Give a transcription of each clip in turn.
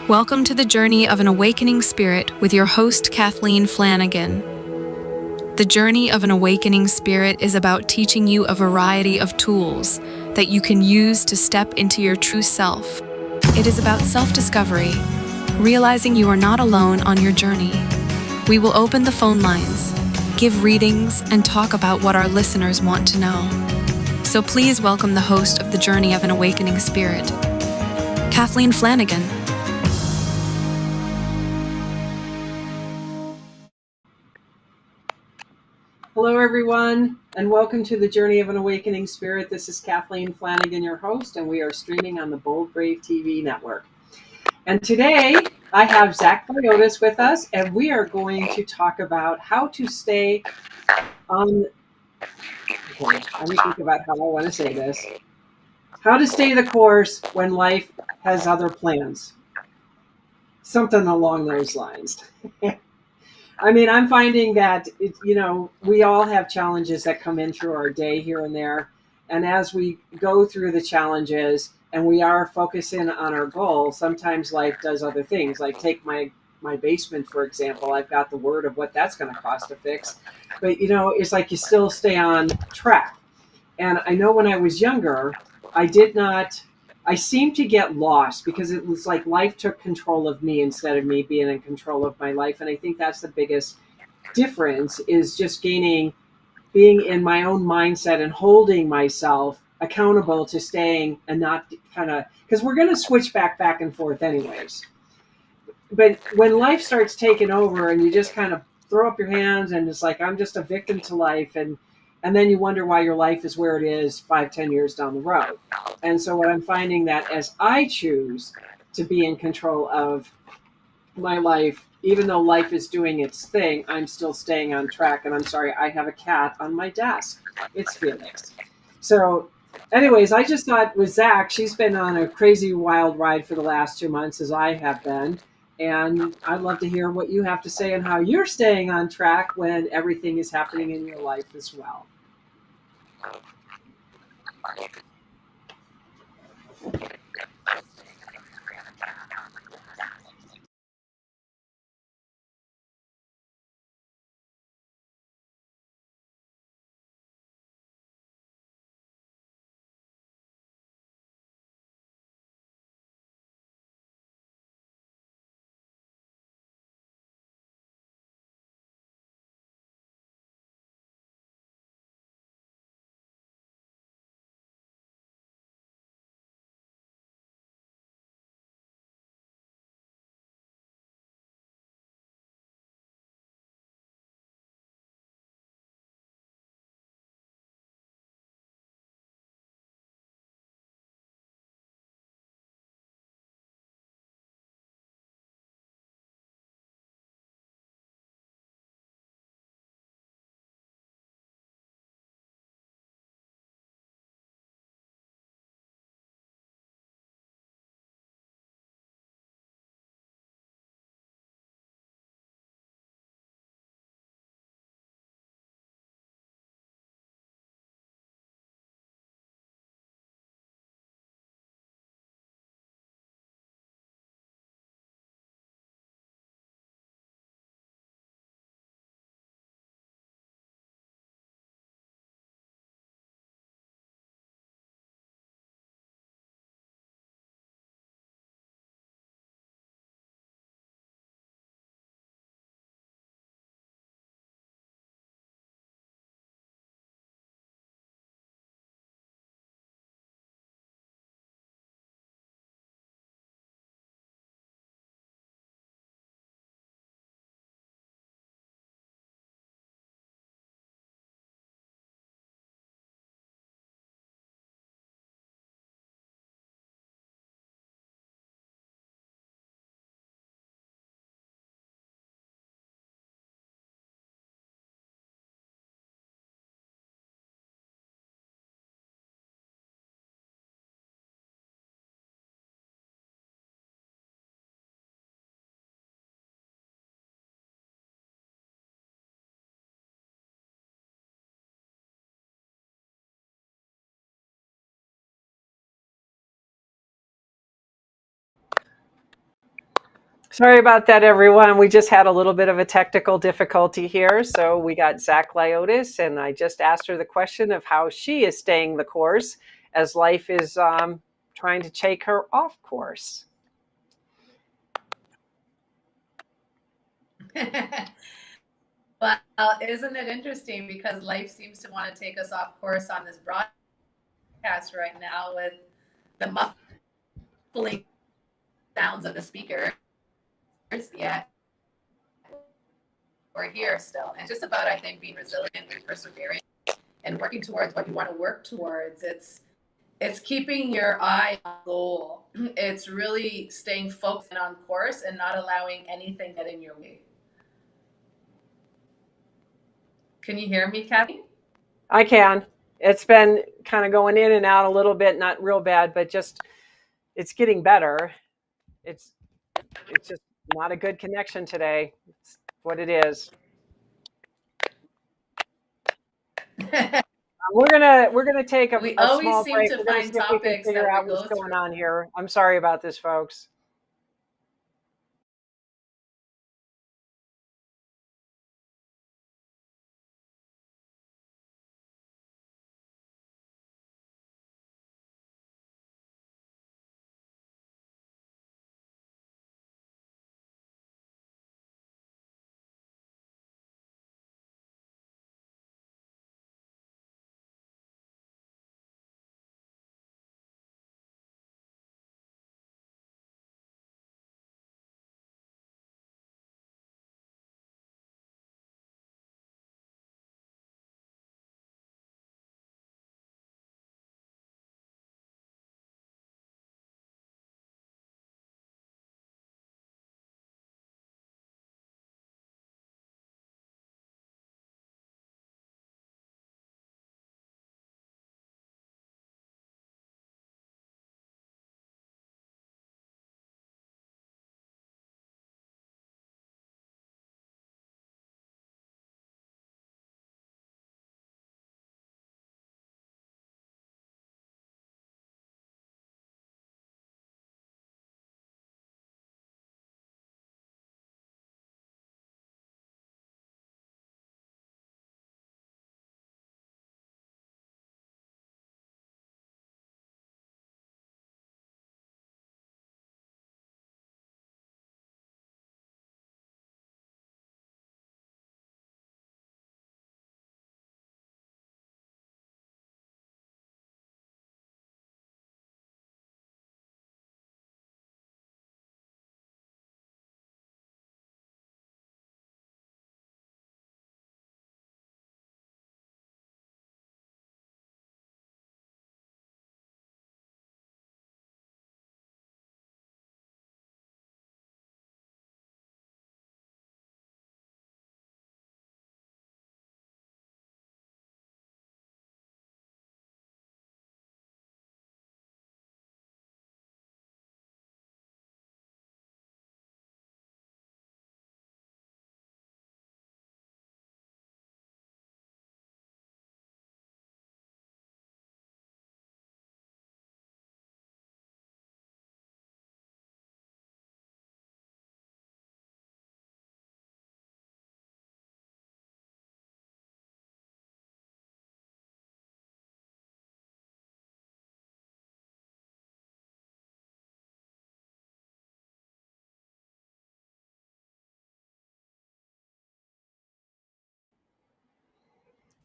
Welcome to the journey of an awakening spirit with your host, Kathleen Flanagan. The journey of an awakening spirit is about teaching you a variety of tools that you can use to step into your true self. It is about self-discovery, realizing you are not alone on your journey. We will open the phone lines, give readings, and talk about what our listeners want to know. So please welcome the host of the journey of an awakening spirit, Kathleen Flanagan. Hello, everyone, and welcome to the Journey of an Awakening Spirit. This is Kathleen Flanagan, your host, and we are streaming on the Bold bravetv network. And today, I have Zach Boyotis with us, and we are going to talk about how to stay on. Okay, let me think about how I want to say this. How to stay the course when life has other plans. Something along those lines. I mean, I'm finding that, we all have challenges that come in through our day here and there. And as we go through the challenges and we are focusing on our goal, sometimes life does other things. Like take my basement, for example. I've got the word of what that's going to cost to fix. But, it's like you still stay on track. And I know when I was younger, I seemed to get lost because it was like life took control of me instead of me being in control of my life. And I think that's the biggest difference is just being in my own mindset and holding myself accountable to staying and not because we're going to switch back and forth anyways. But when life starts taking over and you just kind of throw up your hands and it's like, I'm just a victim to life. And then you wonder why your life is where it is 5-10 years down the road. And so what I'm finding that as I choose to be in control of my life, even though life is doing its thing, I'm still staying on track. And I'm sorry, I have a cat on my desk. It's Felix. So anyways, I just thought with Zach, she's been on a crazy wild ride for the last 2 months as I have been. And I'd love to hear what you have to say on how you're staying on track when everything is happening in your life as well. Sorry about that, everyone. We just had a little bit of a technical difficulty here. So we got Zach Lyotis, and I just asked her the question of how she is staying the course as life is trying to take her off course. Well, isn't it interesting because life seems to want to take us off course on this broadcast right now with the muffling sounds of the speakers. Yet we're here still. And just about, I think, being resilient and persevering and working towards what you want to work towards. It's keeping your eye on goal. It's really staying focused and on course and not allowing anything get in your way. Can you hear me, Kathy? I can. It's been kind of going in and out a little bit, not real bad, but just it's getting better. It's just not a good connection today. It's what it is. We're gonna take We a always small seem break. to We're gonna find see if we can topics figure that we out what's go going through. on here. I'm sorry about this, folks.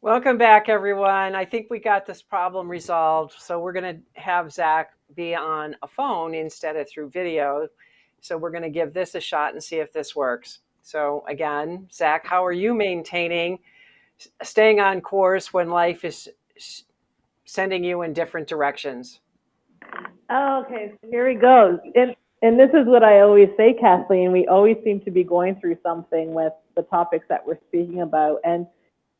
Welcome back, everyone. I think we got this problem resolved. So we're going to have Zach be on a phone instead of through video. So we're going to give this a shot and see if this works. So again, Zach, how are you maintaining staying on course when life is sending you in different directions? Oh, okay, so here we go. And this is what I always say, Kathleen. We always seem to be going through something with the topics that we're speaking about. And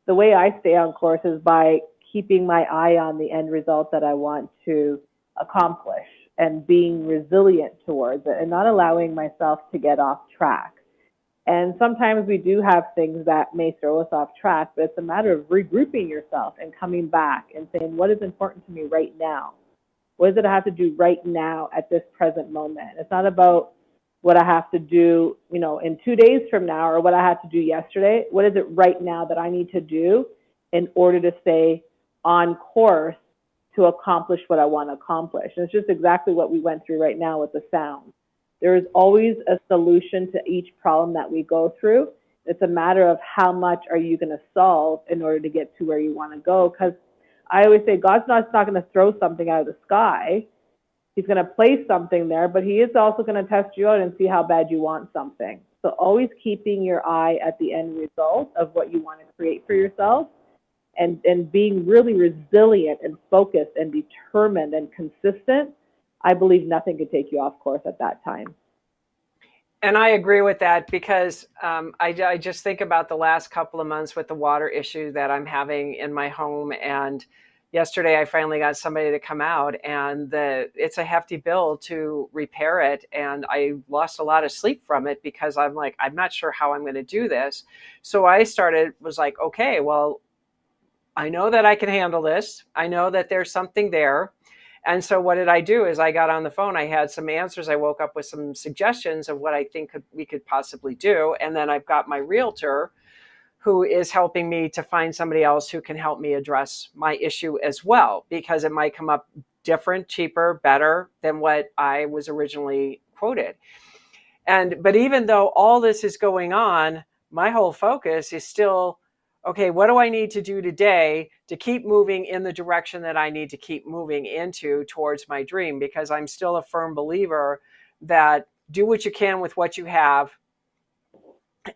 the way I stay on course is by keeping my eye on the end result that I want to accomplish and being resilient towards it and not allowing myself to get off track. And sometimes we do have things that may throw us off track, but it's a matter of regrouping yourself and coming back and saying, what is important to me right now? What does it have to do right now at this present moment? It's not about what I have to do, in 2 days from now, or what I had to do yesterday. What is it right now that I need to do in order to stay on course to accomplish what I want to accomplish? And it's just exactly what we went through right now with the sound. There is always a solution to each problem that we go through. It's a matter of how much are you going to solve in order to get to where you want to go. Because I always say God's not going to throw something out of the sky. He's going to place something there, but he is also going to test you out and see how bad you want something. So always keeping your eye at the end result of what you want to create for yourself, and being really resilient and focused and determined and consistent. I believe nothing could take you off course at that time. And I agree with that, because I just think about the last couple of months with the water issue that I'm having in my home. And yesterday I finally got somebody to come out, and it's a hefty bill to repair it. And I lost a lot of sleep from it, because I'm like, I'm not sure how I'm going to do this. So I was like, okay, well, I know that I can handle this. I know that there's something there. And so what did I do is I got on the phone. I had some answers. I woke up with some suggestions of what I think we could possibly do. And then I've got my realtor who is helping me to find somebody else who can help me address my issue as well, because it might come up different, cheaper, better than what I was originally quoted. But even though all this is going on, my whole focus is still, okay, what do I need to do today to keep moving in the direction that I need to keep moving into towards my dream? Because I'm still a firm believer that do what you can with what you have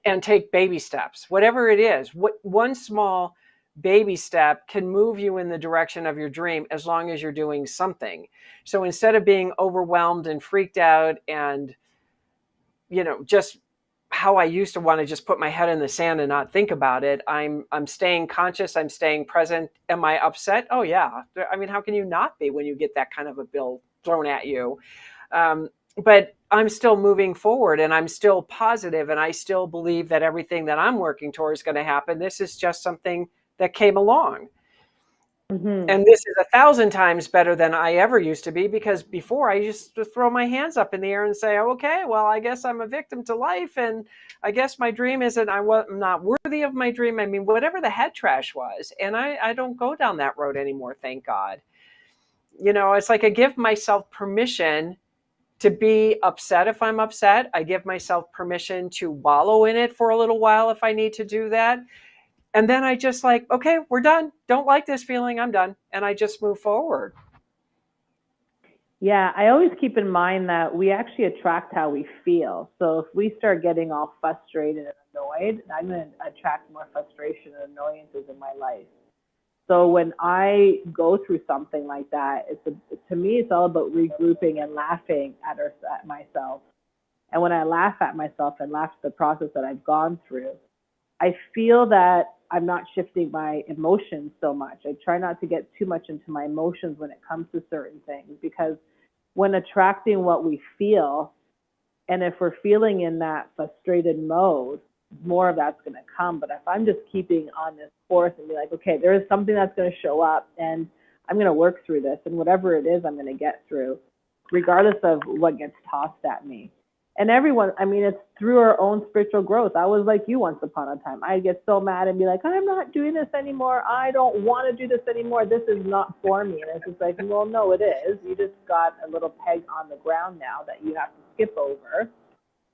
and take baby steps, whatever it is. One small baby step can move you in the direction of your dream, as long as you're doing something. So instead of being overwhelmed and freaked out and, just how I used to want to just put my head in the sand and not think about it, I'm staying conscious. I'm staying present. Am I upset? Oh yeah. I mean, how can you not be when you get that kind of a bill thrown at you? But I'm still moving forward, and I'm still positive, and I still believe that everything that I'm working towards is going to happen. This is just something that came along. Mm-hmm. And this is 1,000 times better than I ever used to be, because before I used to throw my hands up in the air and say, okay, well, I guess I'm a victim to life. And I guess my dream isn't, I'm not worthy of my dream. I mean, whatever the head trash was. And I don't go down that road anymore. Thank God. It's like I give myself permission to be upset if I'm upset. I give myself permission to wallow in it for a little while if I need to do that. And then I just like, okay, we're done. Don't like this feeling. I'm done. And I just move forward. Yeah, I always keep in mind that we actually attract how we feel. So if we start getting all frustrated and annoyed, I'm going to attract more frustration and annoyances in my life. So when I go through something like that, to me, it's all about regrouping and laughing at myself. And when I laugh at myself and laugh at the process that I've gone through, I feel that I'm not shifting my emotions so much. I try not to get too much into my emotions when it comes to certain things, because when attracting what we feel, and if we're feeling in that frustrated mode, more of that's going to come. But if I'm just keeping on this course and be like, okay, there is something that's going to show up, and I'm going to work through this, and whatever it is, I'm going to get through, regardless of what gets tossed at me. And everyone, I mean, it's through our own spiritual growth. I was like you once upon a time. I'd get so mad and be like, I'm not doing this anymore. I don't want to do this anymore. This is not for me. And it's just like, well, no, it is. You just got a little peg on the ground now that you have to skip over.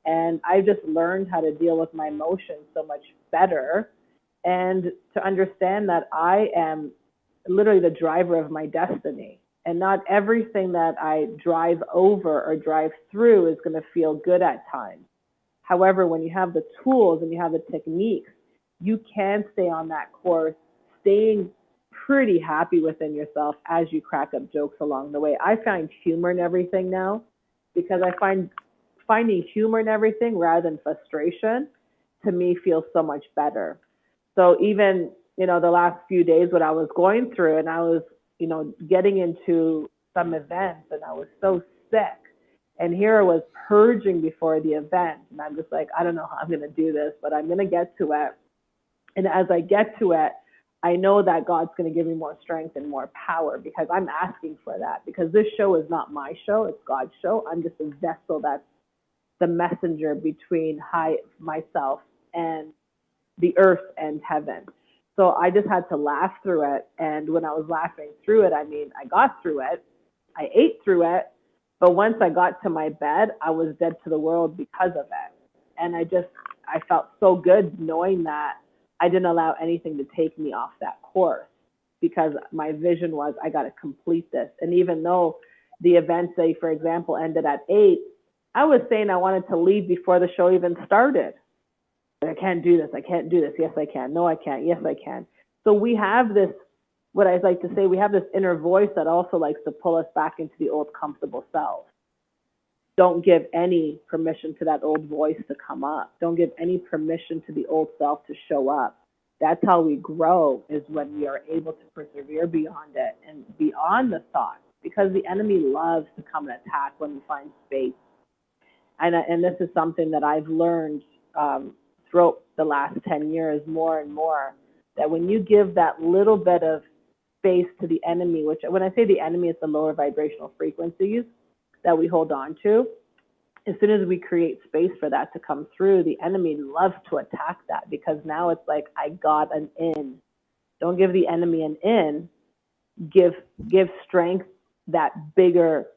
And I just learned how to deal with my emotions so much better, and to understand that I am literally the driver of my destiny. And not everything that I drive over or drive through is going to feel good at times. However, when you have the tools and you have the techniques, you can stay on that course, staying pretty happy within yourself as you crack up jokes along the way. I find humor in everything now, because I find finding humor in everything rather than frustration, to me, feels so much better. So even, the last few days, what I was going through, and I was, getting into some events, and I was so sick. And here I was purging before the event. And I'm just like, I don't know how I'm going to do this, but I'm going to get to it. And as I get to it, I know that God's going to give me more strength and more power, because I'm asking for that. Because this show is not my show, it's God's show. I'm just a vessel that's the messenger between myself and the earth and heaven. So I just had to laugh through it. And when I was laughing through it, I mean, I got through it, I ate through it. But once I got to my bed, I was dead to the world because of it. And I felt so good knowing that I didn't allow anything to take me off that course, because my vision was, I got to complete this. And even though the event, say, for example, ended at 8, I was saying I wanted to leave before the show even started. I can't do this. I can't do this. Yes, I can. No, I can't. Yes, I can. So we have this, what I like to say, we have this inner voice that also likes to pull us back into the old comfortable self. Don't give any permission to that old voice to come up. Don't give any permission to the old self to show up. That's how we grow, is when we are able to persevere beyond it and beyond the thoughts, because the enemy loves to come and attack when we find space. And this is something that I've learned throughout the last 10 years more and more, that when you give that little bit of space to the enemy, which when I say the enemy, it's the lower vibrational frequencies that we hold on to. As soon as we create space for that to come through, the enemy loves to attack that, because now it's like, I got an in. Don't give the enemy an in. Give strength that bigger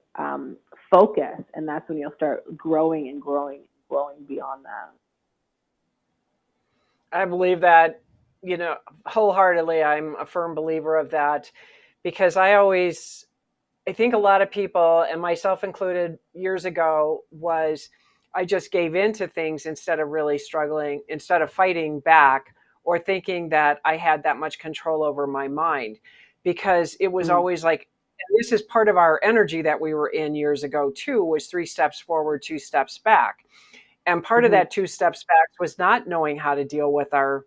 focus, and that's when you'll start growing and growing and growing beyond that. I believe that, wholeheartedly. I'm a firm believer of that, because I think a lot of people, and myself included years ago, I just gave in to things instead of really struggling, instead of fighting back or thinking that I had that much control over my mind, because it was always like, and this is part of our energy that we were in years ago too, was 3 steps forward, 2 steps back. And part of that 2 steps back was not knowing how to deal with our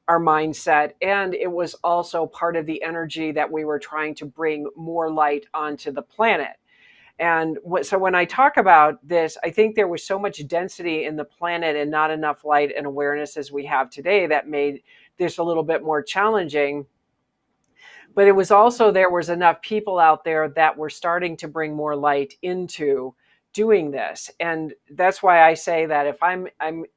mindset. And it was also part of the energy that we were trying to bring more light onto the planet. And so when I talk about this, I think there was so much density in the planet and not enough light and awareness as we have today that made this a little bit more challenging. But it was also, there was enough people out there that were starting to bring more light into doing this. And that's why I say that if I'm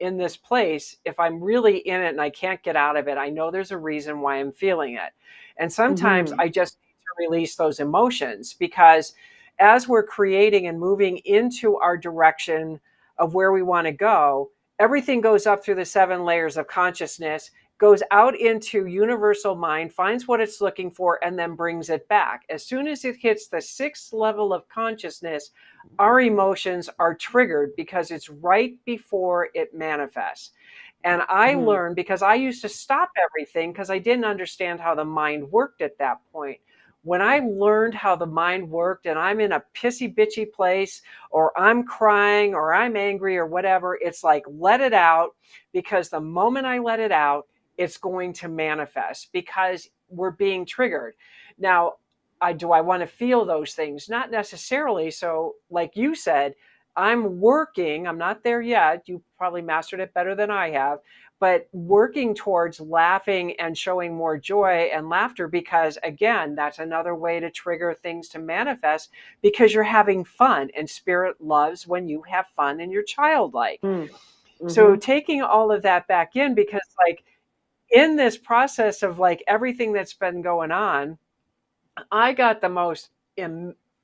in this place, if I'm really in it and I can't get out of it, I know there's a reason why I'm feeling it. And sometimes I just need to release those emotions, because as we're creating and moving into our direction of where we want to go, everything goes up through the 7 layers of consciousness, goes out into universal mind, finds what it's looking for, and then brings it back. As soon as it hits the 6th level of consciousness, our emotions are triggered, because it's right before it manifests. And I learned, because I used to stop everything because I didn't understand how the mind worked at that point. When I learned how the mind worked, and I'm in a pissy bitchy place, or I'm crying, or I'm angry, or whatever, it's like, let it out, because the moment I let it out, it's going to manifest, because we're being triggered. Now, do I want to feel those things? Not necessarily. So like you said, I'm working, I'm not there yet. You probably mastered it better than I have, but working towards laughing and showing more joy and laughter, because again, that's another way to trigger things to manifest, because you're having fun, and spirit loves when you have fun and you're childlike. So taking all of that back in, because like in this process of like everything that's been going on, I got the most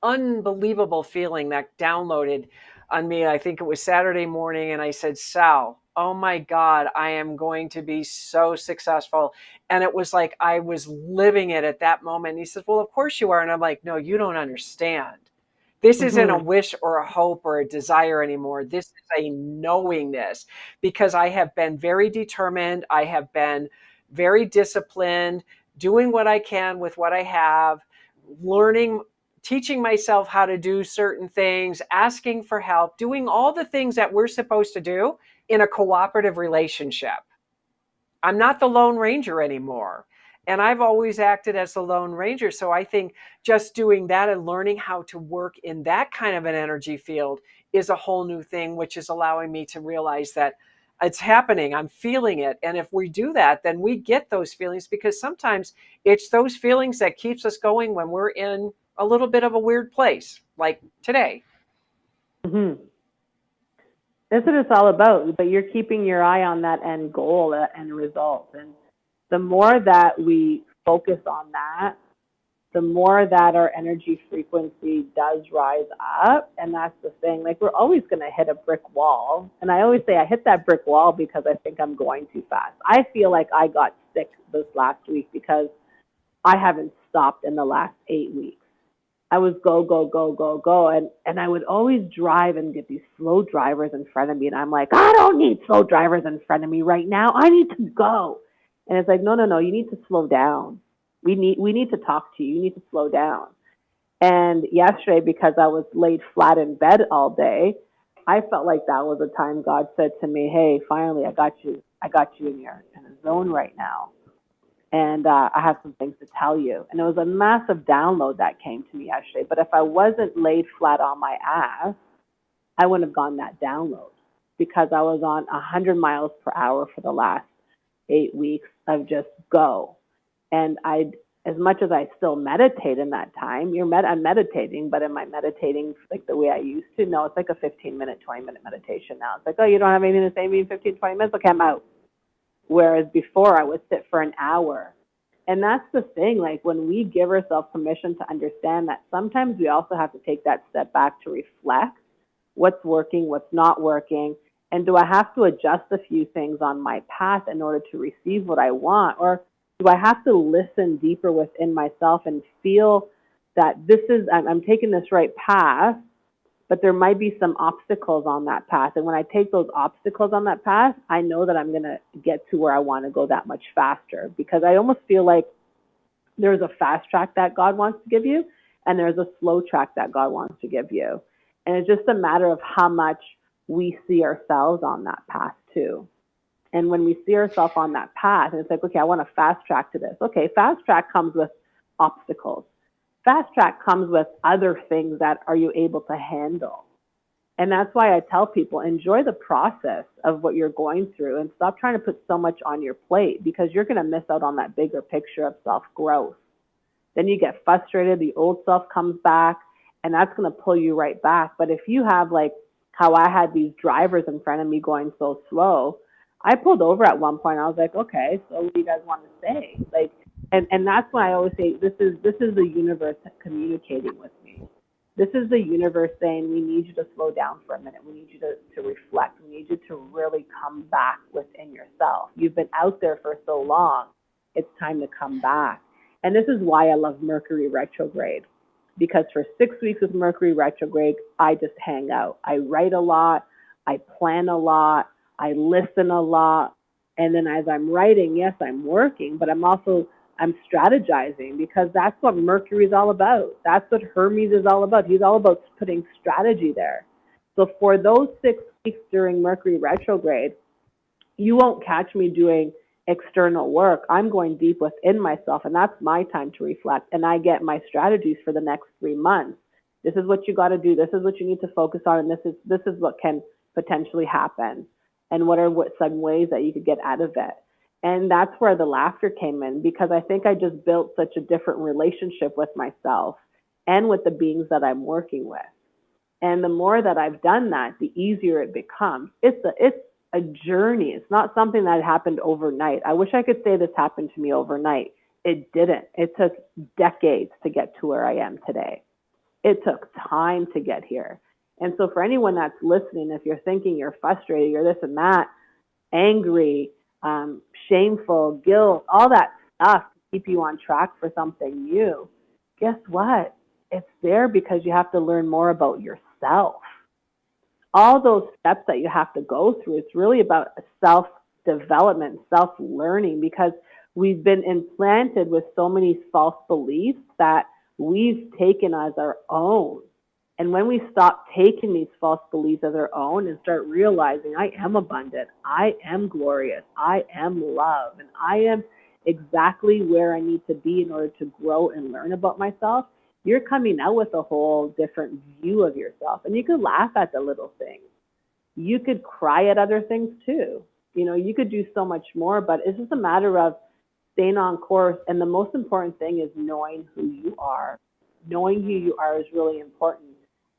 unbelievable feeling that downloaded on me. I think it was Saturday morning, and I said, Sal, oh my God, I am going to be so successful. And it was like I was living it at that moment. And he says, well, of course you are. And I'm like, no, you don't understand. This isn't a wish or a hope or a desire anymore. This is a knowingness, because I have been very determined. I have been very disciplined, doing what I can with what I have, learning, teaching myself how to do certain things, asking for help, doing all the things that we're supposed to do in a cooperative relationship. I'm not the Lone Ranger anymore. And I've always acted as the Lone Ranger. So I think just doing that and learning how to work in that kind of an energy field is a whole new thing, which is allowing me to realize that it's happening. I'm feeling it. And if we do that, then we get those feelings, because sometimes it's those feelings that keeps us going when we're in a little bit of a weird place, like today. That's what it's all about. But you're keeping your eye on that end goal, that end result. And the more that we focus on that, the more that our energy frequency does rise up. And that's the thing. Like, we're always going to hit a brick wall. And I always say I hit that brick wall because I think I'm going too fast. I feel like I got sick this last week because I haven't stopped in the last 8 weeks. I was go, go, go, go, go. And I would always drive and get these slow drivers in front of me. And I'm like, I don't need slow drivers in front of me right now. I need to go. And it's like, no, no, no, you need to slow down. We need to talk to you. You need to slow down. And yesterday, because I was laid flat in bed all day, I felt like that was a time God said to me, hey, finally, I got you in a zone right now. And I have some things to tell you. And it was a massive download that came to me yesterday. But if I wasn't laid flat on my ass, I wouldn't have gotten that download, because I was on 100 miles per hour for the last 8 weeks of just go. And as much as I still meditate in that time, I'm meditating, but am I meditating like the way I used to? No, it's like a 15-minute, 20-minute meditation now. It's like, oh, you don't have anything to say to me in 15, 20 minutes? Okay, I'm out. Whereas before I would sit for an hour. And that's the thing, like, when we give ourselves permission to understand that sometimes we also have to take that step back to reflect what's working, what's not working, and do I have to adjust a few things on my path in order to receive what I want? Or do I have to listen deeper within myself and feel that I'm taking this right path, but there might be some obstacles on that path. And when I take those obstacles on that path, I know that I'm going to get to where I want to go that much faster, because I almost feel like there's a fast track that God wants to give you, and there's a slow track that God wants to give you. And it's just a matter of how much we see ourselves on that path too. And when we see ourselves on that path, and it's like, okay, I want a fast track to this. Okay, fast track comes with obstacles. Fast track comes with other things that are you able to handle. And that's why I tell people, enjoy the process of what you're going through and stop trying to put so much on your plate, because you're going to miss out on that bigger picture of self-growth. Then you get frustrated, the old self comes back, and that's going to pull you right back. But if you have, like how I had these drivers in front of me going so slow, I pulled over at one point. I was like, okay, so what do you guys want to say? Like, and that's why I always say this is the universe communicating with me. This is the universe saying, we need you to slow down for a minute. We need you to reflect. We need you to really come back within yourself. You've been out there for so long. It's time to come back. And this is why I love Mercury retrograde, because for 6 weeks with Mercury retrograde, I just hang out. I write a lot. I plan a lot. I listen a lot. And then as I'm writing, yes, I'm working, but I'm strategizing, because that's what Mercury is all about. That's what Hermes is all about. He's all about putting strategy there. So for those 6 weeks during Mercury retrograde, you won't catch me doing external work. I'm going deep within myself, and that's my time to reflect. And I get my strategies for the next 3 months. This is what you got to do. This is what you need to focus on. And this is what can potentially happen. And what are some ways that you could get out of it. And that's where the laughter came in, because I think I just built such a different relationship with myself and with the beings that I'm working with. And the more that I've done that, the easier it becomes. It's a journey. It's not something that happened overnight. I wish I could say this happened to me overnight. It didn't. It took decades to get to where I am today. It took time to get here. And so for anyone that's listening, if you're thinking you're frustrated, you're this and that, angry, shameful, guilt, all that stuff to keep you on track for something new, guess what? It's there because you have to learn more about yourself. All those steps that you have to go through, it's really about self-development, self-learning, because we've been implanted with so many false beliefs that we've taken as our own. And when we stop taking these false beliefs as our own and start realizing I am abundant, I am glorious, I am love, and I am exactly where I need to be in order to grow and learn about myself, you're coming out with a whole different view of yourself. And you could laugh at the little things. You could cry at other things too. You know, you could do so much more, but it's just a matter of staying on course. And the most important thing is knowing who you are. Knowing who you are is really important,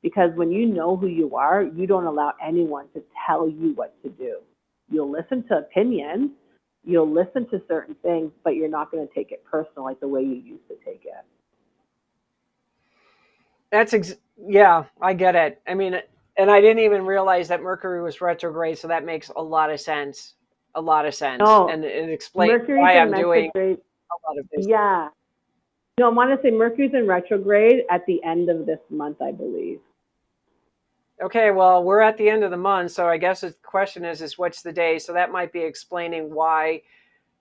because when you know who you are, you don't allow anyone to tell you what to do. You'll listen to opinions, you'll listen to certain things, but you're not going to take it personal like the way you used to take it. Yeah, I get it. I mean, and I didn't even realize that Mercury was retrograde, so that makes a lot of sense. A lot of sense. No, and it explains Mercury's why in I'm doing retrograde. a lot of this. Yeah. No, I want to say Mercury's in retrograde at the end of this month, I believe. Okay, well, we're at the end of the month, so I guess the question is what's the day? So that might be explaining why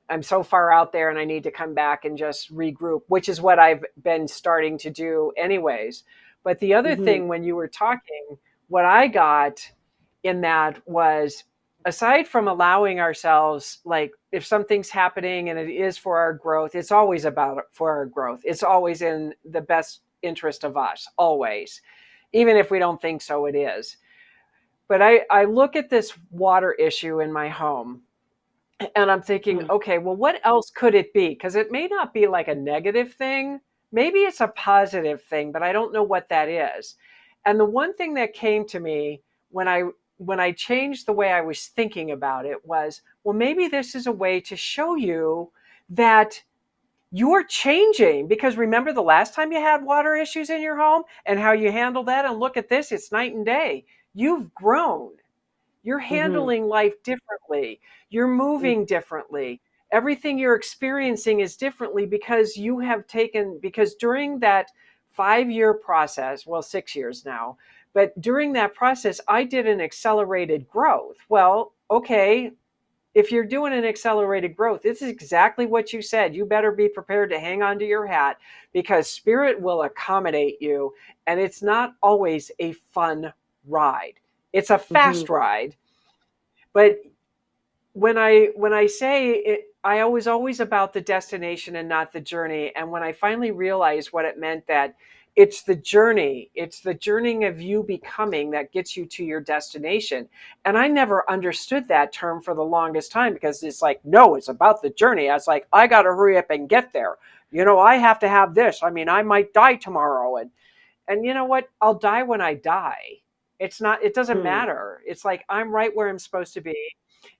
I'm so far out there and I need to come back and just regroup, which is what I've been starting to do anyways. But the other thing, when you were talking, what I got in that was, aside from allowing ourselves, like if something's happening and it is for our growth, it's always about for our growth. It's always in the best interest of us, always. Even if we don't think so, it is. But I look at this water issue in my home and I'm thinking, okay, well, what else could it be? Because it may not be like a negative thing. Maybe it's a positive thing, but I don't know what that is. And the one thing that came to me when I changed the way I was thinking about it was, well, maybe this is a way to show you that you're changing. Because remember the last time you had water issues in your home and how you handled that? And look at this, it's night and day. You've grown. You're handling life differently. You're moving differently. Everything you're experiencing is differently because because during that 5-year process, well, 6 years now, but during that process, I did an accelerated growth. Well, okay, if you're doing an accelerated growth, this is exactly what you said. You better be prepared to hang on to your hat because spirit will accommodate you. And it's not always a fun ride. It's a fast ride. But when I say it, I was always about the destination and not the journey. And when I finally realized what it meant, that it's the journey of you becoming that gets you to your destination. And I never understood that term for the longest time because it's like, no, it's about the journey. I was like, I got to hurry up and get there. I have to have this. I mean, I might die tomorrow. And you know what? I'll die when I die. It doesn't matter. It's like, I'm right where I'm supposed to be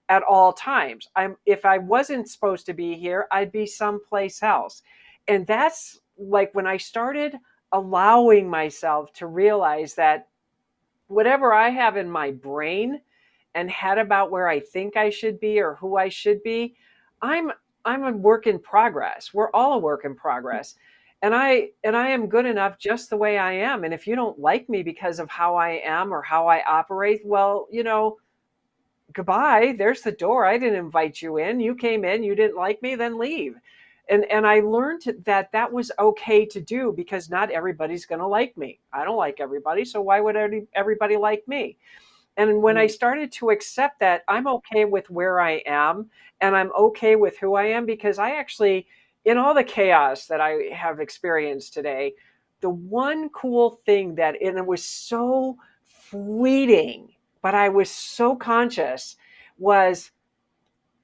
at all times. If I wasn't supposed to be here, I'd be someplace else. And that's like when I started allowing myself to realize that whatever I have in my brain and head about where I think I should be or who I should be, I'm a work in progress. We're all a work in progress. And I am good enough just the way I am. And if you don't like me because of how I am or how I operate, well, goodbye. There's the door. I didn't invite you in. You came in, you didn't like me, then leave. And I learned that was okay to do because not everybody's going to like me. I don't like everybody. So why would everybody like me? And when I started to accept that, I'm okay with where I am and I'm okay with who I am, because I actually, in all the chaos that I have experienced today, the one cool thing and it was so fleeting, but I was so conscious, was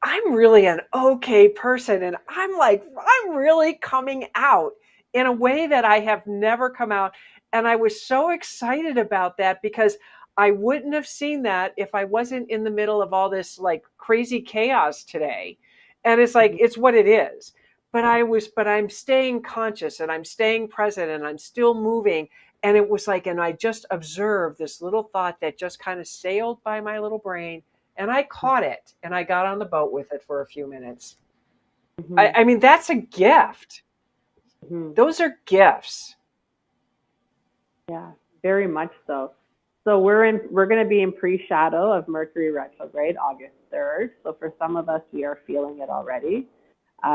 I'm really an okay person. And I'm really coming out in a way that I have never come out. And I was so excited about that because I wouldn't have seen that if I wasn't in the middle of all this like crazy chaos today. And it's like, it's what it is. But I'm staying conscious and I'm staying present and I'm still moving. And it was like, and I just observed this little thought that just kind of sailed by my little brain. And I caught it and I got on the boat with it for a few minutes. I mean, that's a gift. Those are gifts. Yeah, very much so. So we're going to be in pre-shadow of Mercury retrograde, August 3rd. So for some of us, we are feeling it already.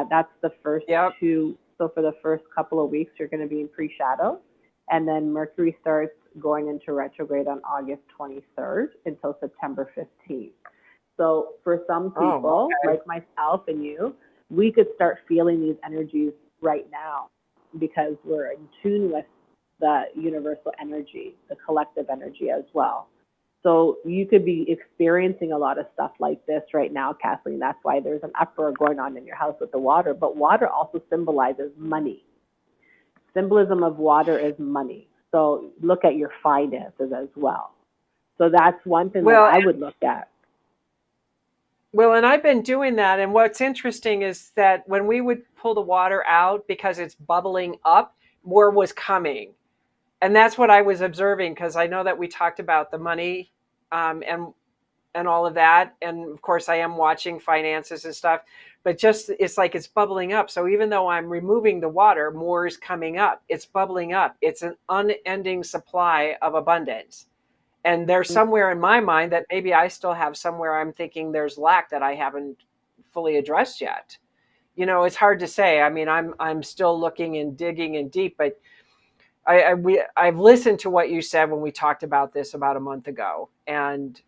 That's the first two. So for the first couple of weeks, you're going to be in pre-shadow. And then Mercury starts going into retrograde on August 23rd until September 15th. So for some people, like myself and you, we could start feeling these energies right now because we're in tune with the universal energy, the collective energy as well. So you could be experiencing a lot of stuff like this right now, Kathleen. That's why there's an uproar going on in your house with the water. But water also symbolizes money. Symbolism of water is money. So look at your finances as well. So that's one thing Well, that I would look at. Well, and I've been doing that. And what's interesting is that when we would pull the water out because it's bubbling up, more was coming. And that's what I was observing, because I know that we talked about the money, and all of that. And of course, I am watching finances and stuff, but just it's like it's bubbling up. So even though I'm removing the water, more is coming up. It's bubbling up. It's an unending supply of abundance. And there's somewhere in my mind that maybe I still have somewhere I'm thinking there's lack that I haven't fully addressed yet. It's hard to say. I mean, I'm still looking and digging and deep, but I've listened to what you said when we talked about this about a month ago, and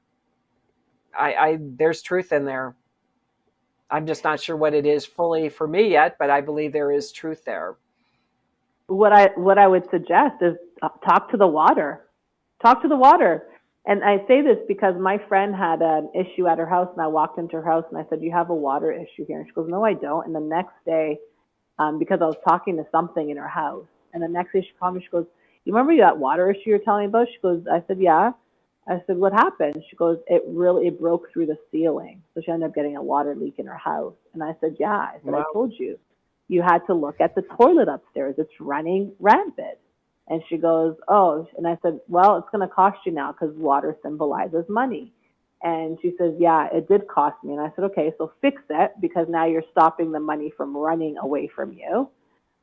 I there's truth in there. I'm just not sure what it is fully for me yet, but I believe there is truth there. What I would suggest is talk to the water. Talk to the water. And I say this because my friend had an issue at her house, and I walked into her house and I said, "You have a water issue here." And she goes, "No, I don't." And the next day, because I was talking to something in her house, and the next day she called me, she goes, "You remember that water issue you're telling me about?" She goes, I said, "Yeah." I said, "What happened?" She goes, it broke through the ceiling. So she ended up getting a water leak in her house. And I said, "Yeah." I said, "I told you. You had to look at the toilet upstairs. It's running rampant." And she goes, "Oh." And I said, "Well, it's going to cost you now because water symbolizes money." And she says, "Yeah, it did cost me." And I said, "Okay, so fix it, because now you're stopping the money from running away from you."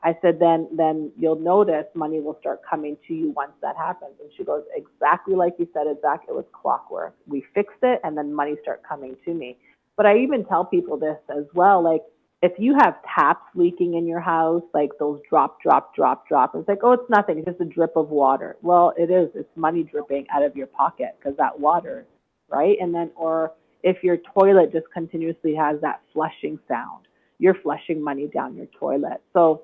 I said, then you'll notice money will start coming to you once that happens." And she goes, "Exactly like you said, Zach, it was clockwork. We fixed it, and then money start coming to me." But I even tell people this as well, like, if you have taps leaking in your house, like those drop, it's like, "Oh, it's nothing. It's just a drip of water." Well, it is. It's money dripping out of your pocket because that water, right? And then, or if your toilet just continuously has that flushing sound, you're flushing money down your toilet. So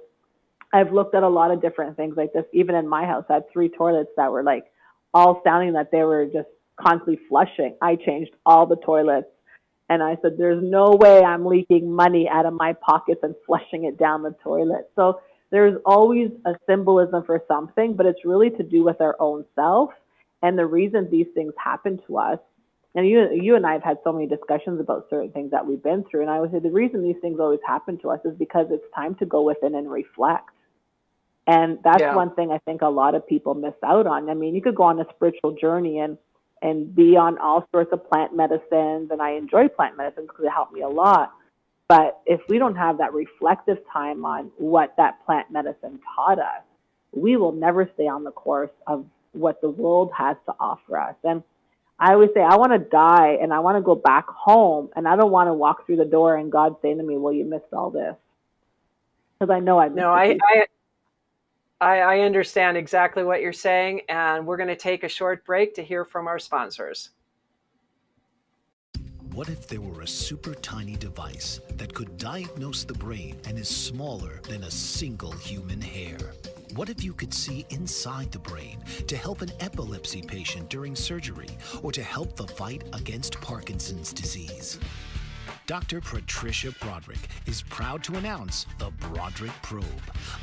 I've looked at a lot of different things like this. Even in my house, I had 3 toilets that were like all sounding that they were just constantly flushing. I changed all the toilets, and I said, "There's no way I'm leaking money out of my pockets and flushing it down the toilet." So there's always a symbolism for something, but it's really to do with our own self and the reason these things happen to us. And you and I have had so many discussions about certain things that we've been through. And I would say the reason these things always happen to us is because it's time to go within and reflect. And that's one thing I think a lot of people miss out on. I mean, you could go on a spiritual journey and be on all sorts of plant medicines, and I enjoy plant medicines because they help me a lot. But if we don't have that reflective time on what that plant medicine taught us, we will never stay on the course of what the world has to offer us. And I always say, I want to die and I want to go back home, and I don't want to walk through the door and God saying to me, "Well, you missed all this." Because I know I missed it. I understand exactly what you're saying, and we're going to take a short break to hear from our sponsors. What if there were a super tiny device that could diagnose the brain and is smaller than a single human hair? What if you could see inside the brain to help an epilepsy patient during surgery, or to help the fight against Parkinson's disease? Dr. Patricia Broderick is proud to announce the Broderick Probe,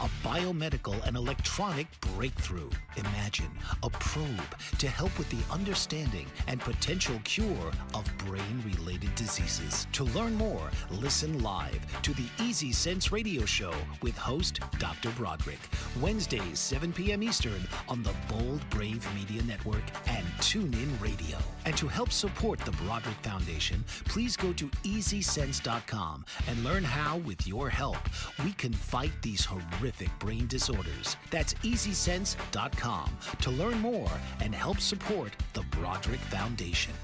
a biomedical and electronic breakthrough. Imagine a probe to help with the understanding and potential cure of brain-related diseases. To learn more, listen live to the Easy Sense radio show with host Dr. Broderick, Wednesdays 7 p.m. Eastern on the Bold Brave Media Network and TuneIn Radio. And to help support the Broderick Foundation, please go to EasySense.com and learn how, with your help, we can fight these horrific brain disorders. That's EasySense.com to learn more and help support the Broderick Foundation.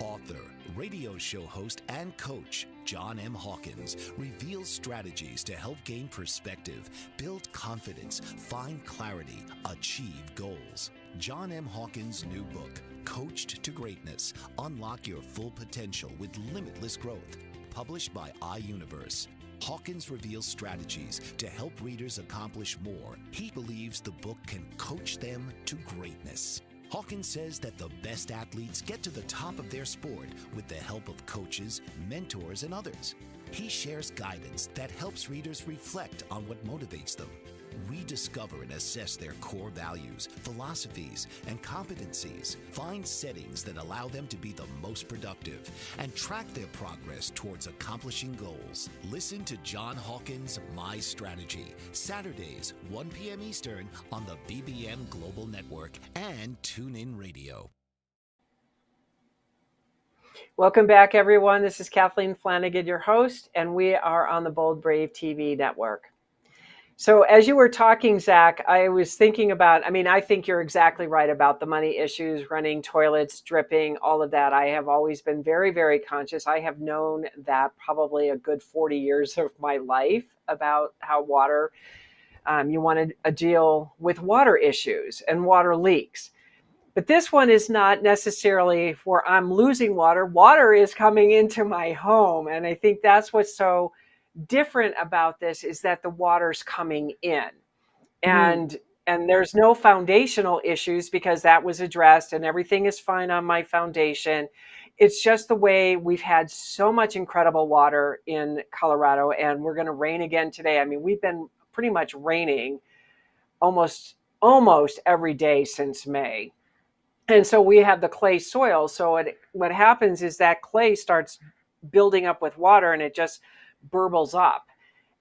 Author, radio show host, and coach John M. Hawkins reveals strategies to help gain perspective, build confidence, find clarity, achieve goals. John M. Hawkins' new book, Coached to Greatness, Unlock Your Full Potential with Limitless Growth, published by iUniverse. Hawkins reveals strategies to help readers accomplish more. He believes the book can coach them to greatness. Hawkins says that the best athletes get to the top of their sport with the help of coaches, mentors, and others. He shares guidance that helps readers reflect on what motivates them. Rediscover and assess their core values, philosophies, and competencies. Find settings that allow them to be the most productive and track their progress towards accomplishing goals. Listen to John Hawkins' My Strategy, Saturdays, 1 p.m. Eastern on the BBM Global Network and TuneIn Radio. Welcome back, everyone. This is Kathleen Flanagan, your host, and we are on the Bold Brave TV network. So as you were talking, Zach, I was thinking about, I think you're exactly right about the money issues, running toilets, dripping, all of that. I have always been very, very conscious. I have known that probably a good 40 years of my life about how water, you want to deal with water issues and water leaks. But this one is not necessarily where I'm losing water. Water is coming into my home. And I think that's what's so different about this is that the water's coming in. And there's no foundational issues because that was addressed and everything is fine on my foundation. It's just the way we've had so much incredible water in Colorado, and we're going to rain again today. We've been pretty much raining almost every day since May. And so we have the clay soil. So what happens is that clay starts building up with water and it just burbles up.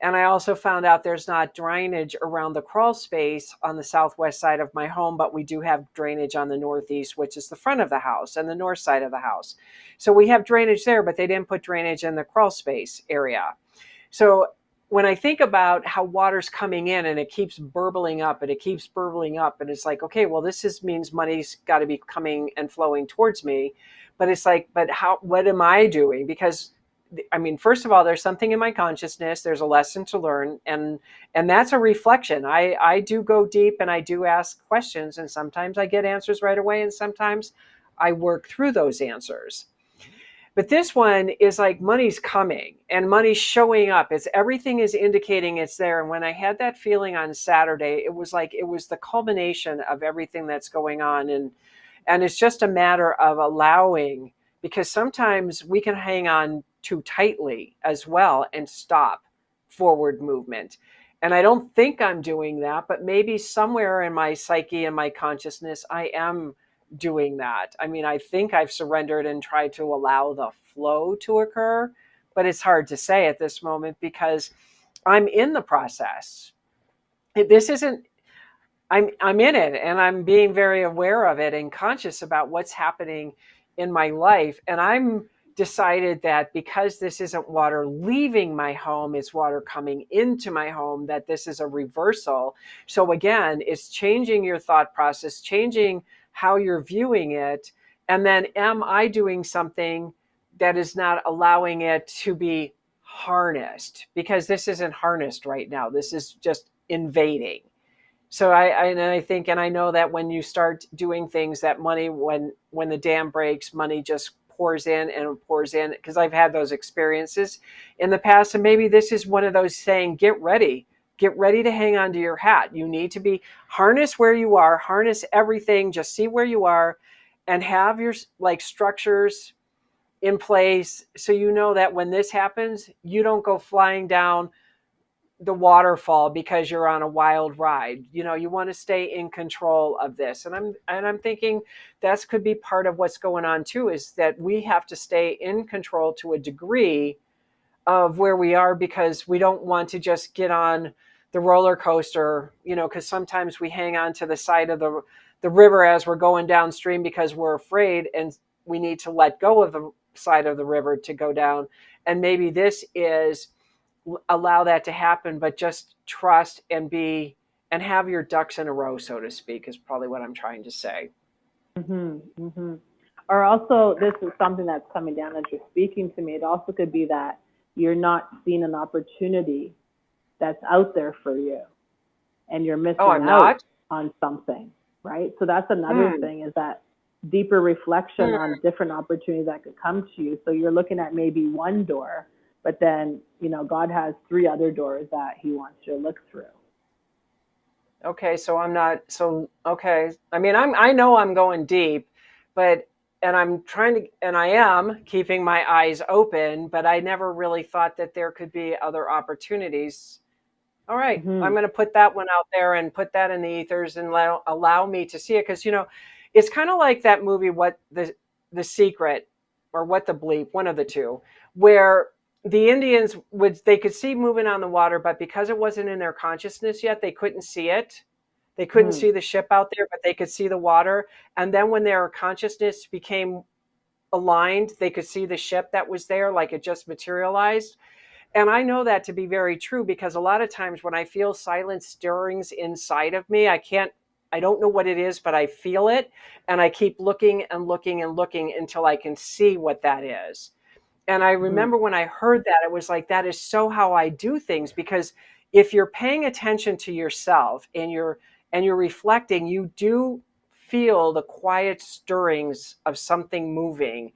And I also found out there's not drainage around the crawl space on the southwest side of my home, but we do have drainage on the northeast, which is the front of the house, and the north side of the house. So we have drainage there, but they didn't put drainage in the crawl space area. So when I think about how water's coming in and it keeps burbling up and it keeps burbling up, and it's like, okay, well, means money's got to be coming and flowing towards me. But it's like, what am I doing? Because first of all, there's something in my consciousness, there's a lesson to learn, and that's a reflection. I do go deep and I do ask questions, and sometimes I get answers right away, and sometimes I work through those answers. But this one is like money's coming and money's showing up. Everything is indicating it's there. And when I had that feeling on Saturday, it was the culmination of everything that's going on. And it's just a matter of allowing, because sometimes we can hang on too tightly as well and stop forward movement. And I don't think I'm doing that, but maybe somewhere in my psyche and my consciousness, I am doing that. I think I've surrendered and tried to allow the flow to occur, but it's hard to say at this moment because I'm in the process. I'm in it, and I'm being very aware of it and conscious about what's happening in my life. And I'm decided that because this isn't water leaving my home, it's water coming into my home, that this is a reversal. So again, it's changing your thought process, changing how you're viewing it. And then am I doing something that is not allowing it to be harnessed? Because this isn't harnessed right now. This is just invading. So I think, and I know that when you start doing things, that money, when the dam breaks, money just pours in and pours in, because I've had those experiences in the past. And maybe this is one of those saying, get ready to hang on to your hat. You need to be harness where you are, harness everything, just see where you are and have your structures in place. So you know that when this happens, you don't go flying down the waterfall because you're on a wild ride. You want to stay in control of this. And I'm thinking that could be part of what's going on too, is that we have to stay in control to a degree of where we are, because we don't want to just get on the roller coaster, because sometimes we hang on to the side of the river as we're going downstream because we're afraid, and we need to let go of the side of the river to go down. And maybe this is allow that to happen, but just trust and have your ducks in a row, so to speak, is probably what I'm trying to say. Or also, this is something that's coming down as you're speaking to me. It also could be that you're not seeing an opportunity that's out there for you, and you're missing out on something, right? So that's another thing, is that deeper reflection on different opportunities that could come to you. So you're looking at maybe one door, but then, God has 3 other doors that he wants you to look through. Okay. So I'm not, okay. I know I'm going deep, and I am keeping my eyes open, but I never really thought that there could be other opportunities All right, I'm Hmm. going to put that one out there and put that in the ethers and allow me to see it. Because, it's kind of like that movie, What the Secret, or What the Bleep, one of the two, where the Indians they could see moving on the water, but because it wasn't in their consciousness yet, they couldn't see it. They couldn't Hmm. see the ship out there, but they could see the water. And then when their consciousness became aligned, they could see the ship that was there, like it just materialized. And I know that to be very true, because a lot of times when I feel silent stirrings inside of me, I don't know what it is, but I feel it. And I keep looking and looking and looking until I can see what that is. And I Hmm. remember when I heard that, it was like, that is so how I do things. Because if you're paying attention to yourself and you're reflecting, you do feel the quiet stirrings of something moving,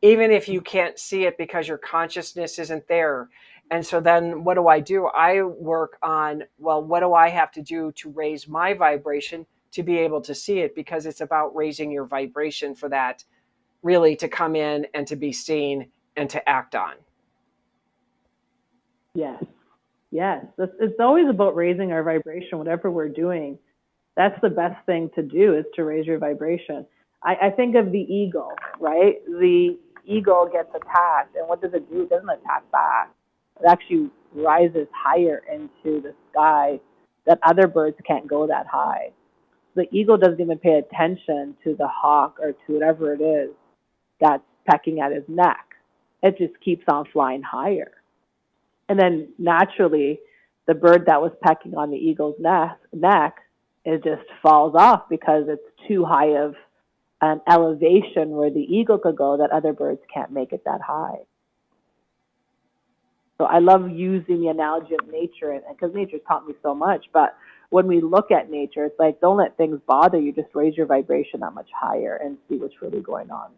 even if you can't see it because your consciousness isn't there. And so then what do? I work on, well, what do I have to do to raise my vibration to be able to see it? Because it's about raising your vibration for that really to come in and to be seen and to act on. Yes. Yes. It's always about raising our vibration, whatever we're doing. That's the best thing to do, is to raise your vibration. I think of the eagle, right? The eagle gets attacked, and what does it do? It doesn't attack back. It actually rises higher into the sky that other birds can't go that high. The eagle doesn't even pay attention to the hawk or to whatever it is that's pecking at his neck. It just keeps on flying higher. And then naturally, the bird that was pecking on the eagle's neck, it just falls off because it's too high of an elevation where the eagle could go that other birds can't make it that high. So I love using the analogy of nature, because nature's taught me so much. But when we look at nature, it's like, don't let things bother you. Just raise your vibration that much higher and see what's really going on.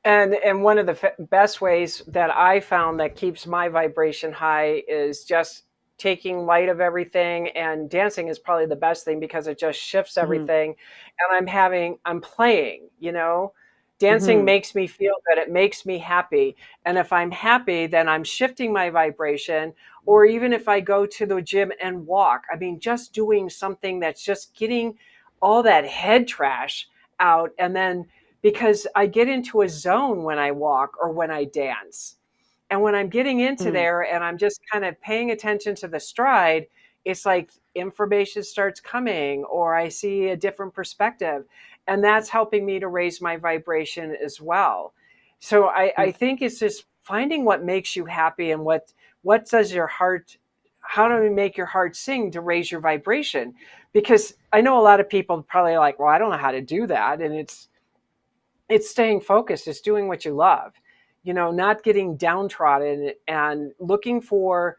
And one of the best ways that I found that keeps my vibration high is just taking light of everything, and dancing is probably the best thing because it just shifts Mm-hmm. everything. And I'm playing, dancing Mm-hmm. makes me feel good. It makes me happy. And if I'm happy, then I'm shifting my vibration. Or even if I go to the gym and walk, I mean, just doing something that's just getting all that head trash out. And then, because I get into a zone when I walk or when I dance. And when I'm getting into Mm-hmm. there and I'm just kind of paying attention to the stride, it's like information starts coming, or I see a different perspective. And that's helping me to raise my vibration as well. So I think it's just finding what makes you happy, and what does your heart, how do we make your heart sing to raise your vibration? Because I know a lot of people probably are like, well, I don't know how to do that. And it's staying focused. It's doing what you love, not getting downtrodden, and looking for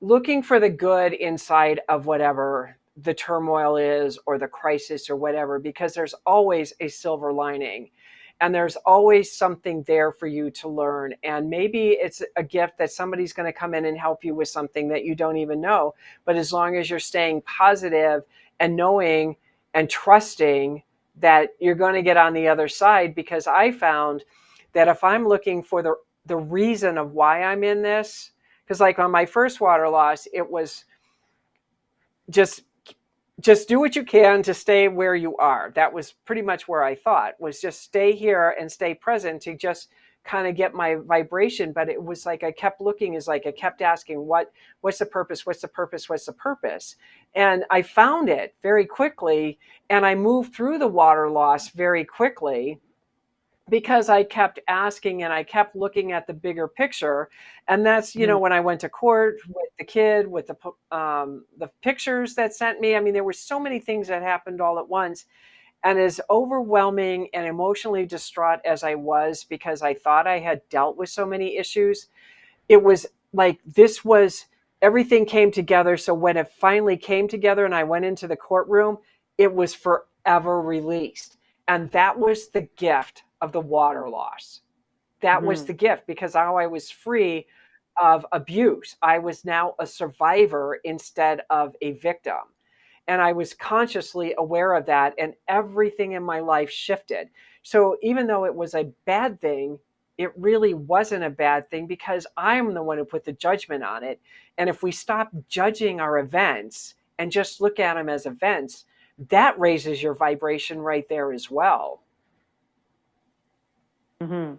the good inside of whatever the turmoil is or the crisis or whatever, because there's always a silver lining, and there's always something there for you to learn. And maybe it's a gift that somebody's going to come in and help you with something that you don't even know. But as long as you're staying positive and knowing and trusting that you're going to get on the other side, because I found that if I'm looking for the reason of why I'm in this, because like on my first water loss, it was just do what you can to stay where you are. That was pretty much where I thought, was just stay here and stay present to just kind of get my vibration. But it was like I kept looking, is like I kept asking, what's the purpose? What's the purpose? What's the purpose? And I found it very quickly, and I moved through the water loss very quickly, because I kept asking and I kept looking at the bigger picture. And that's, Mm-hmm. when I went to court with the kid, with the pictures that sent me. I mean, there were so many things that happened all at once. And as overwhelming and emotionally distraught as I was, because I thought I had dealt with so many issues, it was like everything came together. So when it finally came together and I went into the courtroom, it was forever released. And that was the gift of the water loss. That was Mm-hmm. the gift, because now I was free of abuse. I was now a survivor instead of a victim. And I was consciously aware of that, and everything in my life shifted. So even though it was a bad thing, it really wasn't a bad thing because I'm the one who put the judgment on it. And if we stop judging our events and just look at them as events, that raises your vibration right there as well. Mm-hmm.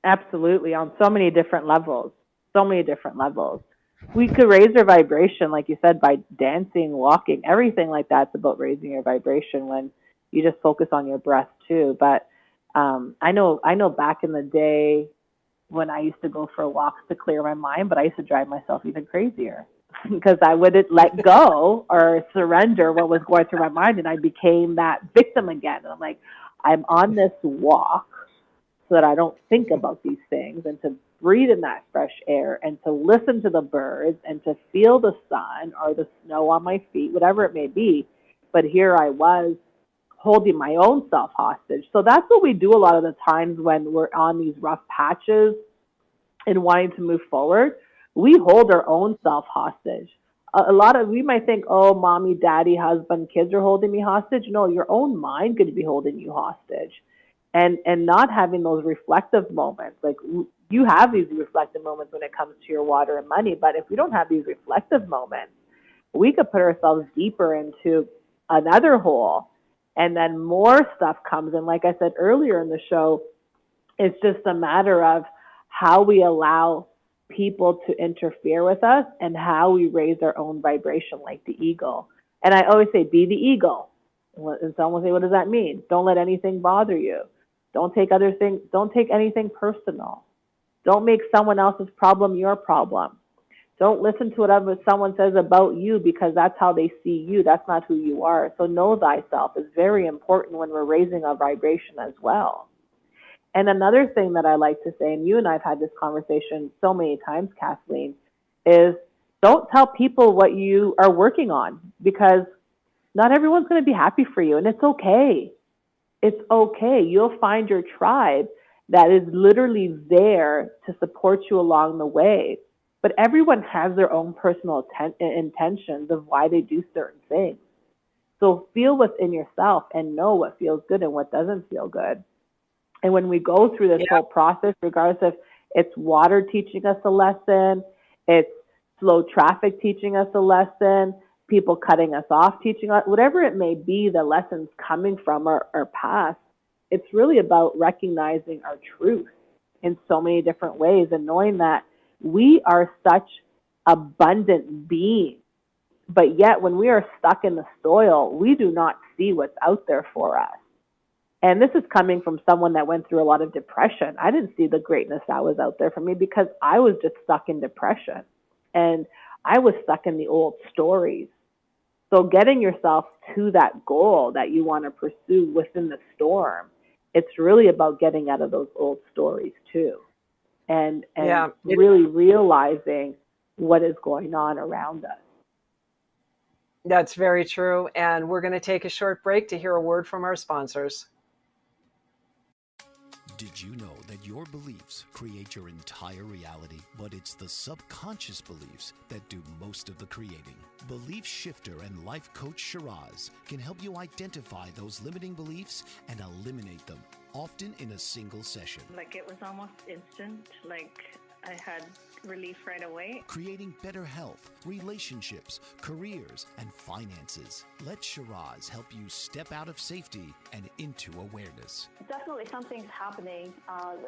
Absolutely, on so many different levels. So many different levels. We could raise our vibration, like you said, by dancing, walking, everything like that's about raising your vibration when you just focus on your breath too. But I know back in the day when I used to go for walks to clear my mind, but I used to drive myself even crazier because I wouldn't let go or surrender what was going through my mind, and I became that victim again. And I'm like, I'm on this walk so that I don't think about these things, and to breathe in that fresh air and to listen to the birds and to feel the sun or the snow on my feet, whatever it may be. But here I was holding my own self hostage. So that's what we do a lot of the times when we're on these rough patches and wanting to move forward. We hold our own self hostage. A lot of, we might think, oh, mommy, daddy, husband, kids are holding me hostage. No, your own mind could be holding you hostage. And not having those reflective moments. Like, you have these reflective moments when it comes to your water and money, but if we don't have these reflective moments, we could put ourselves deeper into another hole, and then more stuff comes in. Like I said earlier in the show, it's just a matter of how we allow people to interfere with us and how we raise our own vibration, like the eagle. And I always say, be the eagle. And someone will say, what does that mean? Don't let anything bother you. Don't take anything personal. Don't make someone else's problem your problem. Don't listen to whatever someone says about you because that's how they see you. That's not who you are. So know thyself is very important when we're raising our vibration as well. And another thing that I like to say, and you and I have had this conversation so many times, Kathleen, is don't tell people what you are working on because not everyone's going to be happy for you, and it's okay. It's okay. You'll find your tribe that is literally there to support you along the way. But everyone has their own personal intentions of why they do certain things. So feel within yourself and know what feels good and what doesn't feel good. And when we go through this whole process, regardless if it's water teaching us a lesson, it's slow traffic teaching us a lesson, people cutting us off teaching us, whatever it may be, the lessons coming from our past, it's really about recognizing our truth in so many different ways and knowing that we are such abundant beings. But yet when we are stuck in the soil, we do not see what's out there for us. And this is coming from someone that went through a lot of depression. I didn't see the greatness that was out there for me because I was just stuck in depression. And I was stuck in the old stories. So getting yourself to that goal that you want to pursue within the storm, it's really about getting out of those old stories too. And really realizing what is going on around us. That's very true. And we're going to take a short break to hear a word from our sponsors. Did you know that your beliefs create your entire reality? But it's the subconscious beliefs that do most of the creating. Belief shifter and life coach Shiraz can help you identify those limiting beliefs and eliminate them, often in a single session. Like, it was almost instant. Like, I had relief right away. Creating better health, relationships, careers, and finances. Let Shiraz help you step out of safety and into awareness. Definitely something's happening.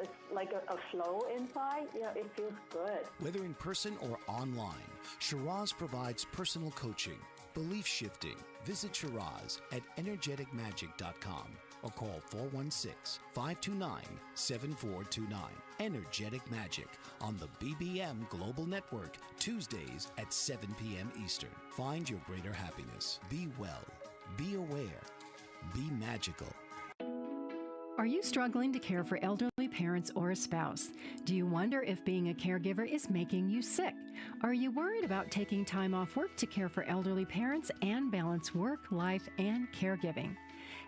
It's like a flow inside. Yeah, it feels good. Whether in person or online, Shiraz provides personal coaching, belief shifting. Visit Shiraz at energeticmagic.com or call 416-529-7429. Energetic Magic on the BBM Global Network, Tuesdays at 7 p.m. Eastern. Find your greater happiness. Be well. Be aware. Be magical. Are you struggling to care for elderly parents or a spouse? Do you wonder if being a caregiver is making you sick? Are you worried about taking time off work to care for elderly parents and balance work, life, and caregiving?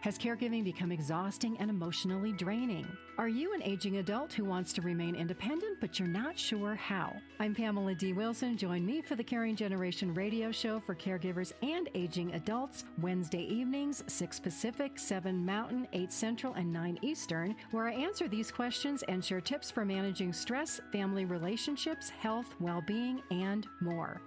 Has caregiving become exhausting and emotionally draining? Are you an aging adult who wants to remain independent, but you're not sure how? I'm Pamela D. Wilson. Join me for the Caring Generation radio show for caregivers and aging adults, Wednesday evenings, 6 Pacific, 7 Mountain, 8 Central, and 9 Eastern, where I answer these questions and share tips for managing stress, family relationships, health, well-being, and more.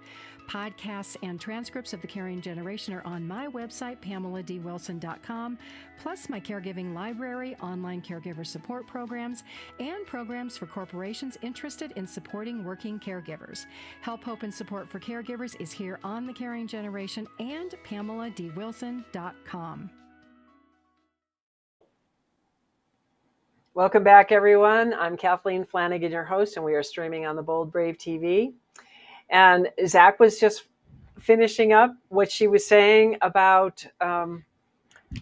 Podcasts and transcripts of the Caring Generation are on my website, PamelaDWilson.com, plus my caregiving library, online caregiver support programs, and programs for corporations interested in supporting working caregivers. Help, hope, and support for caregivers is here on the Caring Generation and PamelaDWilson.com. Welcome back, everyone. I'm Kathleen Flanagan, your host, and we are streaming on the Bold Brave TV. And Zach was just finishing up what she was saying about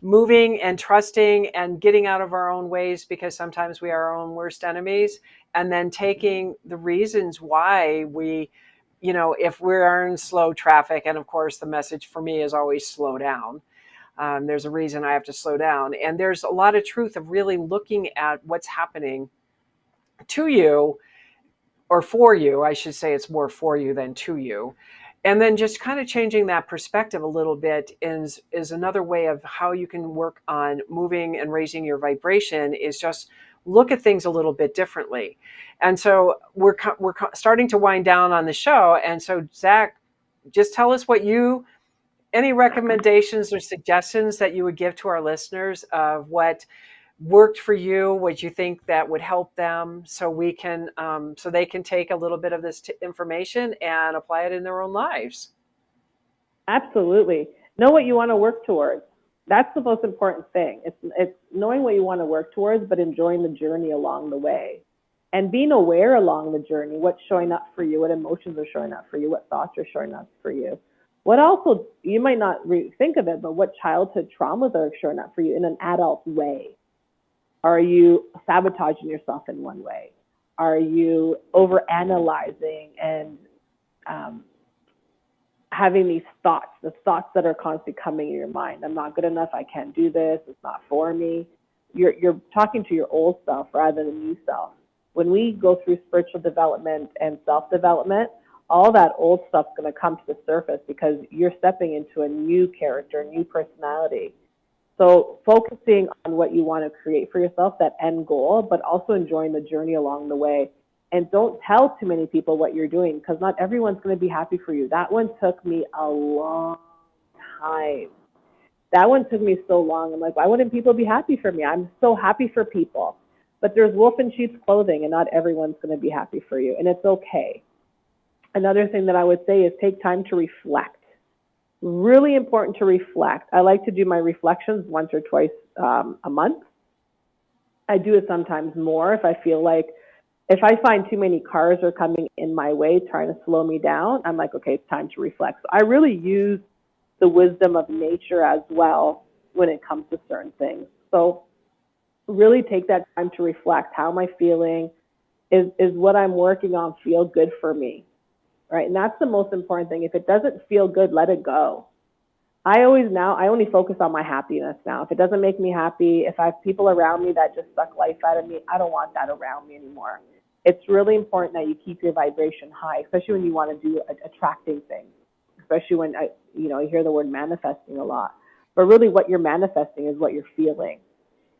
moving and trusting and getting out of our own ways, because sometimes we are our own worst enemies, and then taking the reasons why we, if we're in slow traffic, and of course the message for me is always slow down. There's a reason I have to slow down. And there's a lot of truth of really looking at what's happening to you, or for you, I should say. It's more for you than to you. And then just kind of changing that perspective a little bit is another way of how you can work on moving and raising your vibration, is just look at things a little bit differently. And so we're starting to wind down on the show. And so Zach, just tell us any recommendations or suggestions that you would give to our listeners of what worked for you, what you think that would help them, so we can, so they can take a little bit of this information and apply it in their own lives. Absolutely. Know what you want to work towards. That's the most important thing. It's knowing what you want to work towards, but enjoying the journey along the way, and being aware along the journey, what's showing up for you, what emotions are showing up for you, what thoughts are showing up for you. What also, you might not think of it, but what childhood traumas are showing up for you in an adult way. Are you sabotaging yourself in one way? Are you overanalyzing and having these thoughts, the thoughts that are constantly coming in your mind? I'm not good enough. I can't do this. It's not for me. You're talking to your old self rather than new self. When we go through spiritual development and self-development, all that old stuff's going to come to the surface because you're stepping into a new character, a new personality. So focusing on what you want to create for yourself, that end goal, but also enjoying the journey along the way. And don't tell too many people what you're doing, because not everyone's going to be happy for you. That one took me a long time. That one took me so long. I'm like, why wouldn't people be happy for me? I'm so happy for people. But there's wolf in sheep's clothing, and not everyone's going to be happy for you. And it's okay. Another thing that I would say is take time to reflect. Really important to reflect. I like to do my reflections once or twice a month. I do it sometimes more if I feel like, if I find too many cars are coming in my way trying to slow me down, I'm like, okay, it's time to reflect. So I really use the wisdom of nature as well when it comes to certain things. So really take that time to reflect. How am I feeling? Is what I'm working on feel good for me? Right? And that's the most important thing. If it doesn't feel good, let it go. I only focus on my happiness now. If it doesn't make me happy, if I have people around me that just suck life out of me, I don't want that around me anymore. It's really important that you keep your vibration high, especially when you want to do attracting things, especially when I hear the word manifesting a lot. But really what you're manifesting is what you're feeling.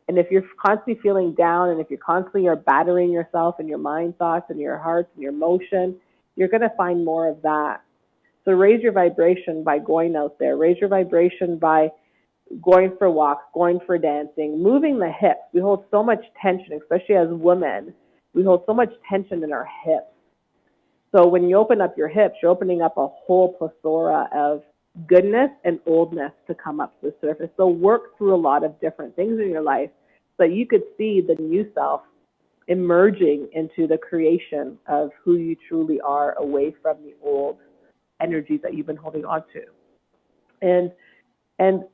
And if you're constantly feeling down, and if you're constantly battering yourself and your mind thoughts and your hearts and your emotion, you're going to find more of that. So raise your vibration by going out there. Raise your vibration by going for walks, going for dancing, moving the hips. We hold so much tension, especially as women. We hold so much tension in our hips. So when you open up your hips, you're opening up a whole plethora of goodness and oldness to come up to the surface. So work through a lot of different things in your life so you could see the new self emerging into the creation of who you truly are, away from the old energies that you've been holding on to. And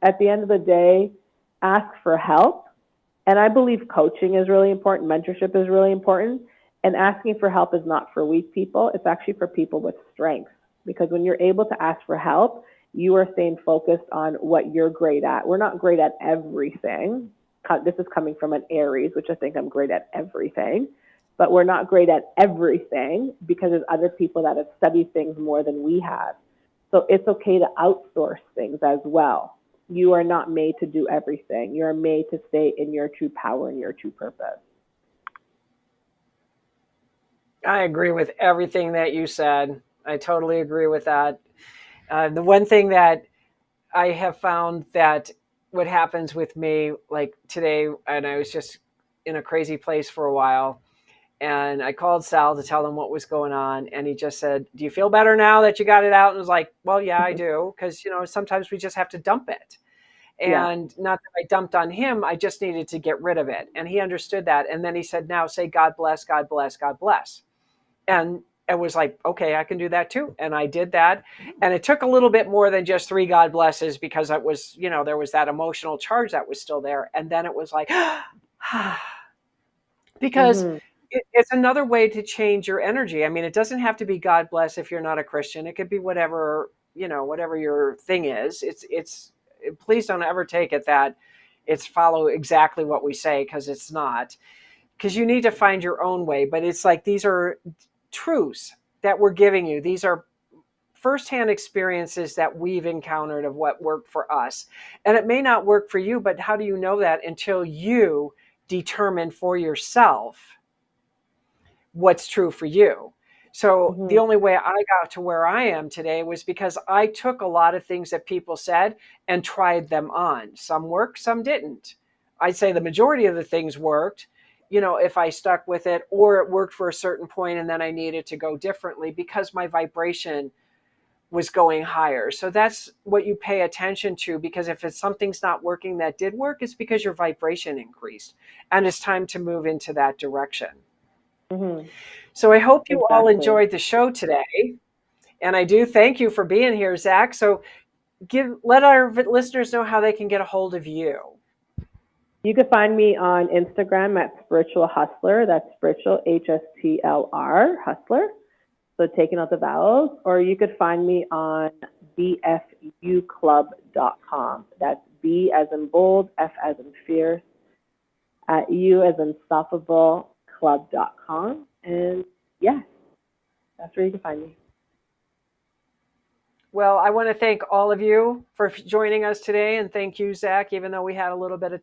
at the end of the day, ask for help. And I believe coaching is really important. Mentorship is really important. And asking for help is not for weak people. It's actually for people with strength. Because when you're able to ask for help, You are staying focused on what you're great at. We're not great at everything. This is coming from an Aries, which I think I'm great at everything. But we're not great at everything because there's other people that have studied things more than we have. So it's okay to outsource things as well. You are not made to do everything. You're made to stay in your true power and your true purpose. I agree with everything that you said. I totally agree with that. The one thing that I have found that what happens with me, like today, and I was just in a crazy place for a while, and I called Sal to tell him what was going on, and he just said, "Do you feel better now that you got it out?" And I was like, "Well, yeah, I do," because sometimes we just have to dump it. And not that I dumped on him, I just needed to get rid of it. And he understood that. And then he said, "Now say God bless, God bless, God bless." And it was like, okay, I can do that too. And I did that. And it took a little bit more than just 3 God blesses, because it was, there was that emotional charge that was still there. And then it was like, because it's another way to change your energy. I mean, it doesn't have to be God bless if you're not a Christian. It could be whatever, whatever your thing is. Please don't ever take it that it's follow exactly what we say, because it's not. Because you need to find your own way. But it's like, these are truths that we're giving you. These are firsthand experiences that we've encountered of what worked for us. And it may not work for you, but how do you know that until you determine for yourself what's true for you? So the only way I got to where I am today was because I took a lot of things that people said and tried them on. Some worked, some didn't. I'd say the majority of the things worked, if I stuck with it, or it worked for a certain point and then I needed to go differently because my vibration was going higher. So that's what you pay attention to, because if something's not working that did work, it's because your vibration increased and it's time to move into that direction. So I hope you all enjoyed the show today. And I do thank you for being here, Zach. So let our listeners know how they can get a hold of you. You can find me on Instagram at Spiritual Hustler. That's spiritual, HSTLR, Hustler. So taking out the vowels. Or you could find me on bfuclub.com. That's B as in bold, F as in fierce, U as in stoppable, club.com. And yes, that's where you can find me. Well, I want to thank all of you for joining us today, and thank you, Zach. Even though we had a little bit of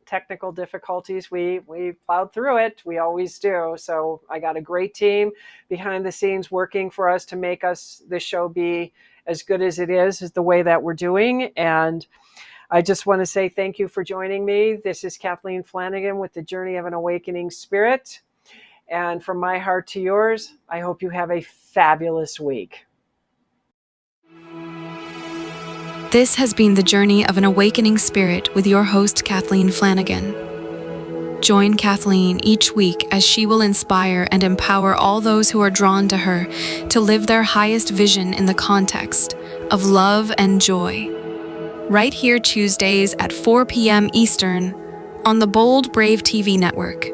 technical difficulties, we plowed through it. We always do. So I got a great team behind the scenes working for us to make the show be as good as it is the way that we're doing. And I just want to say thank you for joining me. This is Kathleen Flanagan with the Journey of an Awakening Spirit. And from my heart to yours, I hope you have a fabulous week. This has been the Journey of an Awakening Spirit with your host, Kathleen Flanagan. Join Kathleen each week as she will inspire and empower all those who are drawn to her to live their highest vision in the context of love and joy. Right here Tuesdays at 4 p.m. Eastern on the Bold Brave TV network.